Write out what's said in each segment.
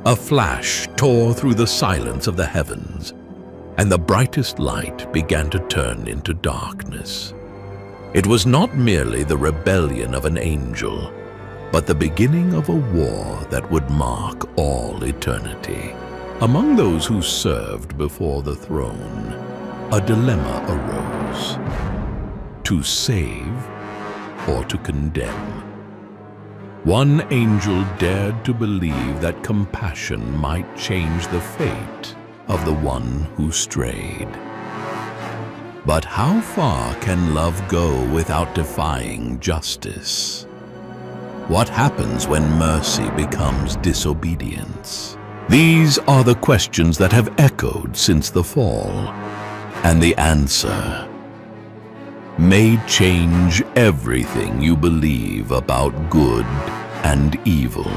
A flash tore through the silence of the heavens, and the brightest light began to turn into darkness. It was not merely the rebellion of an angel, but the beginning of a war that would mark all eternity. Among those who served before the throne, a dilemma arose: to save or to condemn. One angel dared to believe that compassion might change the fate of the one who strayed. But how far can love go without defying justice? What happens when mercy becomes disobedience? These are the questions that have echoed since the fall, and the answer may change everything you believe about good and evil.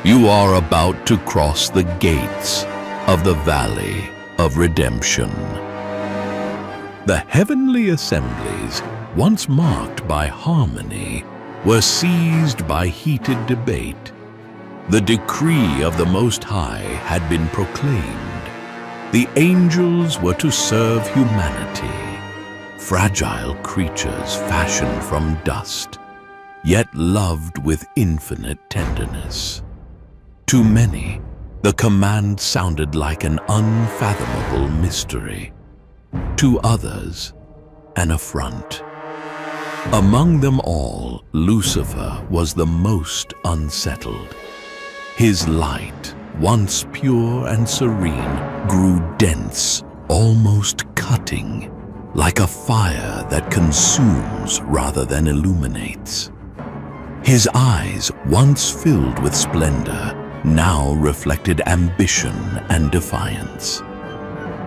You are about to cross the gates of the Valley of Redemption. The heavenly assemblies, once marked by harmony, were seized by heated debate. The decree of the Most High had been proclaimed. The angels were to serve humanity, fragile creatures fashioned from dust, yet loved with infinite tenderness. To many, the command sounded like an unfathomable mystery. To others, an affront. Among them all, Lucifer was the most unsettled. His light, once pure and serene, grew dense, almost cutting, like a fire that consumes rather than illuminates. His eyes, once filled with splendor, now reflected ambition and defiance.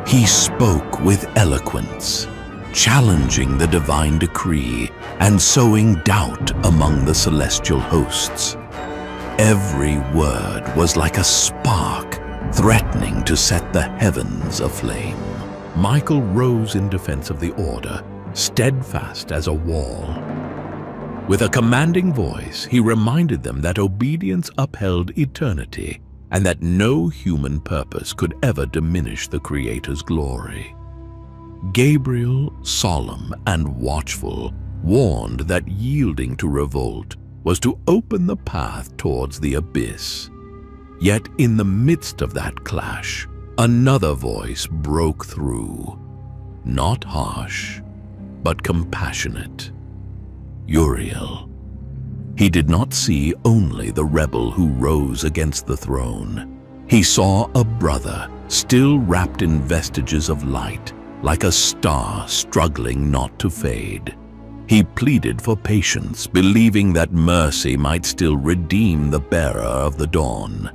He spoke with eloquence, challenging the divine decree and sowing doubt among the celestial hosts. Every word was like a spark, threatening to set the heavens aflame. Michael rose in defense of the order, steadfast as a wall. With a commanding voice, he reminded them that obedience upheld eternity and that no human purpose could ever diminish the Creator's glory. Gabriel, solemn and watchful, warned that yielding to revolt was to open the path towards the abyss. Yet in the midst of that clash, another voice broke through, not harsh, but compassionate. Uriel. He did not see only the rebel who rose against the throne. He saw a brother, still wrapped in vestiges of light, like a star struggling not to fade. He pleaded for patience, believing that mercy might still redeem the bearer of the dawn.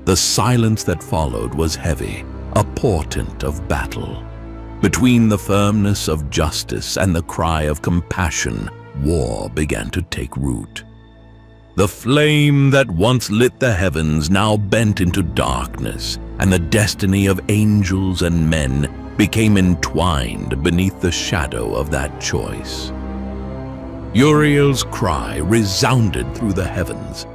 The silence that followed was heavy, a portent of battle. Between the firmness of justice and the cry of compassion, war began to take root. The flame that once lit the heavens now bent into darkness, and the destiny of angels and men became entwined beneath the shadow of that choice. Uriel's cry resounded through the heavens.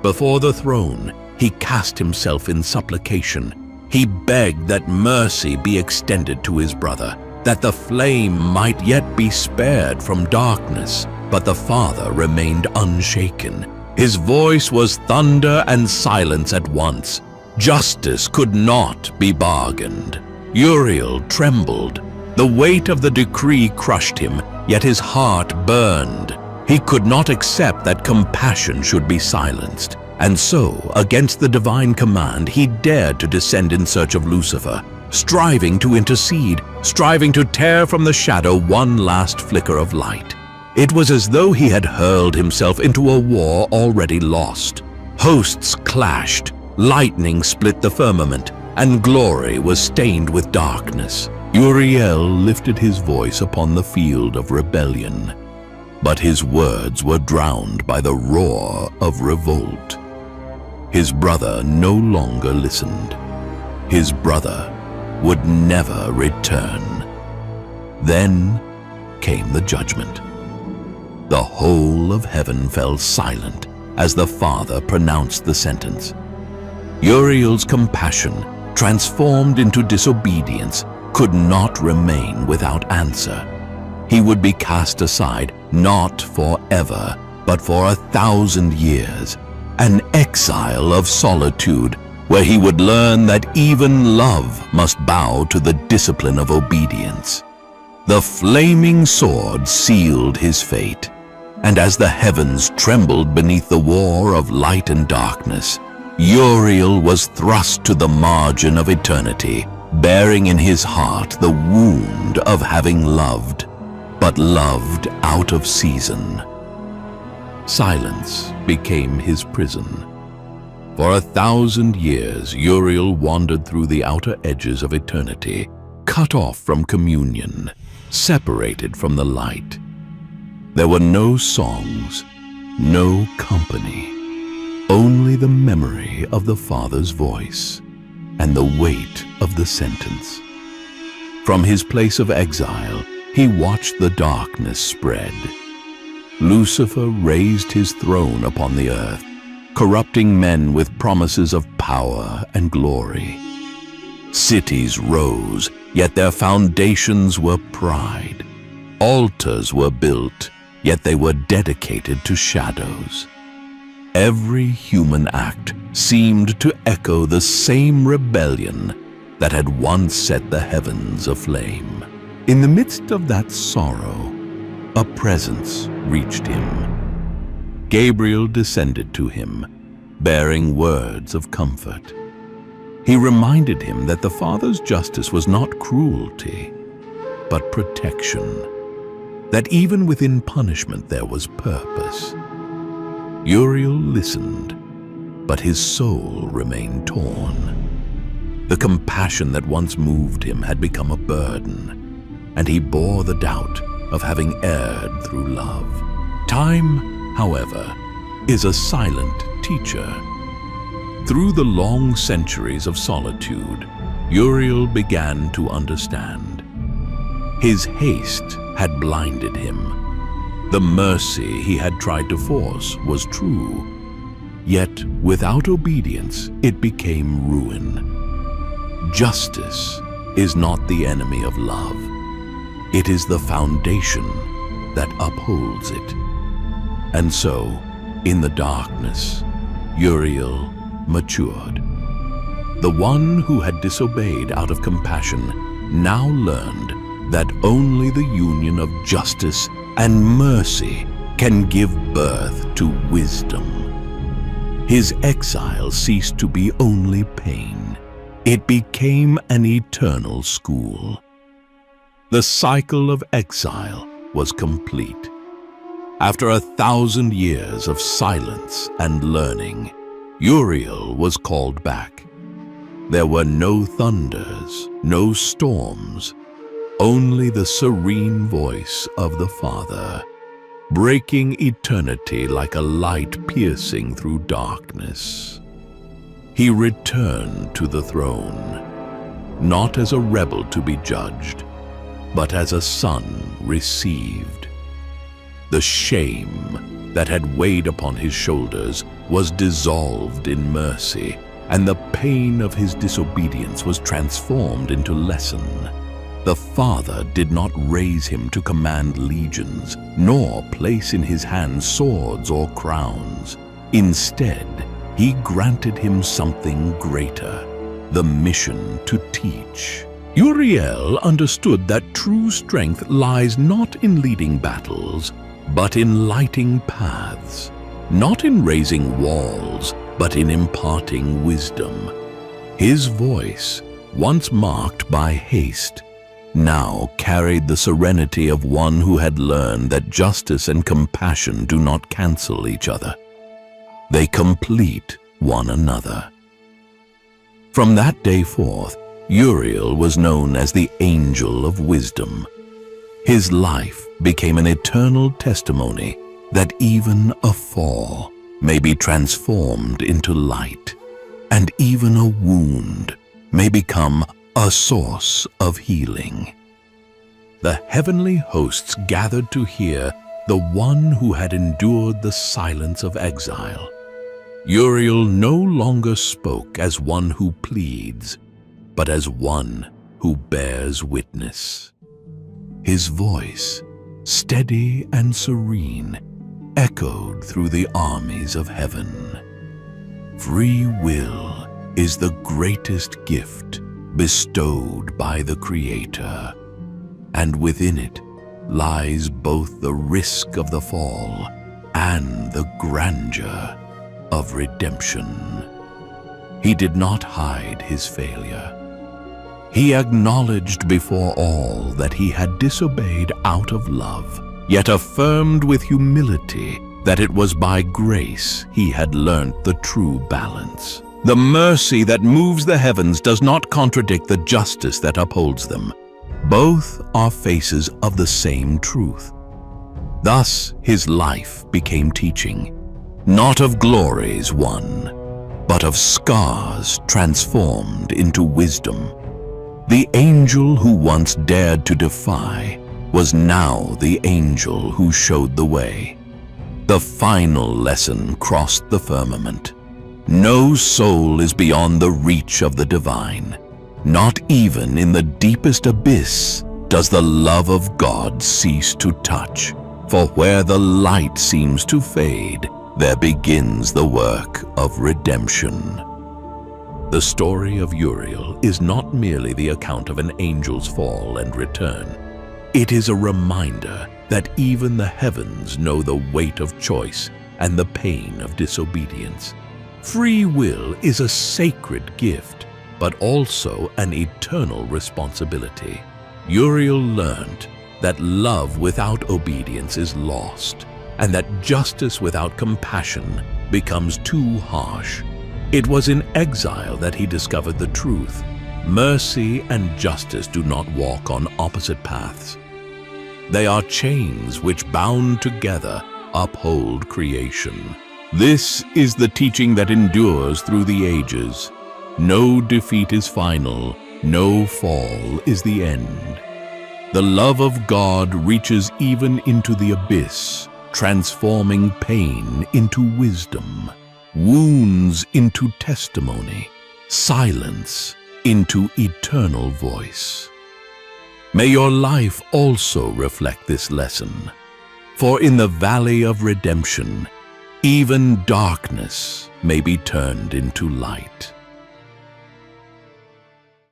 Before the throne, he cast himself in supplication. He begged that mercy be extended to his brother, that the flame might yet be spared from darkness. But the Father remained unshaken. His voice was thunder and silence at once. Justice could not be bargained. Uriel trembled. The weight of the decree crushed him, yet his heart burned. He could not accept that compassion should be silenced. And so, against the divine command, he dared to descend in search of Lucifer, striving to intercede, striving to tear from the shadow one last flicker of light. It was as though he had hurled himself into a war already lost. Hosts clashed, lightning split the firmament, and glory was stained with darkness. Uriel lifted his voice upon the field of rebellion, but his words were drowned by the roar of revolt. His brother no longer listened. His brother would never return. Then came the judgment. The whole of heaven fell silent as the Father pronounced the sentence. Uriel's compassion, transformed into disobedience, could not remain without answer. He would be cast aside, not forever, but for 1,000 years, an exile of solitude, where he would learn that even love must bow to the discipline of obedience. The flaming sword sealed his fate, and as the heavens trembled beneath the war of light and darkness, Uriel was thrust to the margin of eternity, bearing in his heart the wound of having loved, but loved out of season. Silence became his prison. For 1,000 years, Uriel wandered through the outer edges of eternity, cut off from communion, separated from the light. There were no songs, no company, only the memory of the Father's voice and the weight of the sentence. From his place of exile, he watched the darkness spread. Lucifer raised his throne upon the earth, corrupting men with promises of power and glory. Cities rose, yet their foundations were pride. Altars were built, yet they were dedicated to shadows. Every human act seemed to echo the same rebellion that had once set the heavens aflame. In the midst of that sorrow, a presence reached him. Gabriel descended to him, bearing words of comfort. He reminded him that the Father's justice was not cruelty, but protection, that even within punishment there was purpose. Uriel listened, but his soul remained torn. The compassion that once moved him had become a burden, and he bore the doubt of having erred through love. Time, however, is a silent teacher. Through the long centuries of solitude, Uriel began to understand. His haste had blinded him. The mercy he had tried to force was true, yet without obedience it became ruin. Justice is not the enemy of love. It is the foundation that upholds it. And so, in the darkness, Uriel matured. The one who had disobeyed out of compassion now learned that only the union of justice and mercy can give birth to wisdom. His exile ceased to be only pain. It became an eternal school. The cycle of exile was complete. After 1,000 years of silence and learning, Uriel was called back. There were no thunders, no storms, only the serene voice of the Father, breaking eternity like a light piercing through darkness. He returned to the throne, not as a rebel to be judged, but as a son received. The shame that had weighed upon his shoulders was dissolved in mercy, and the pain of his disobedience was transformed into lesson. The Father did not raise him to command legions, nor place in his hands swords or crowns. Instead, he granted him something greater, the mission to teach. Uriel understood that true strength lies not in leading battles, but in lighting paths, not in raising walls, but in imparting wisdom. His voice, once marked by haste, now carried the serenity of one who had learned that justice and compassion do not cancel each other. They complete one another. From that day forth, Uriel was known as the Angel of Wisdom. His life became an eternal testimony that even a fall may be transformed into light, and even a wound may become a source of healing. The heavenly hosts gathered to hear the one who had endured the silence of exile. Uriel no longer spoke as one who pleads, but as one who bears witness. His voice, steady and serene, echoed through the armies of heaven. Free will is the greatest gift bestowed by the Creator, and within it lies both the risk of the fall and the grandeur of redemption. He did not hide his failure. He acknowledged before all that he had disobeyed out of love, yet affirmed with humility that it was by grace he had learnt the true balance. The mercy that moves the heavens does not contradict the justice that upholds them. Both are faces of the same truth. Thus his life became teaching, not of glories won, but of scars transformed into wisdom. The angel who once dared to defy was now the angel who showed the way. The final lesson crossed the firmament. No soul is beyond the reach of the divine. Not even in the deepest abyss does the love of God cease to touch. For where the light seems to fade, there begins the work of redemption. The story of Uriel is not merely the account of an angel's fall and return. It is a reminder that even the heavens know the weight of choice and the pain of disobedience. Free will is a sacred gift, but also an eternal responsibility. Uriel learned that love without obedience is lost, and that justice without compassion becomes too harsh. It was in exile that he discovered the truth. Mercy and justice do not walk on opposite paths. They are chains which, bound together, uphold creation. This is the teaching that endures through the ages. No defeat is final, no fall is the end. The love of God reaches even into the abyss, transforming pain into wisdom, wounds into testimony, silence into eternal voice. May your life also reflect this lesson, for in the valley of redemption, even darkness may be turned into light.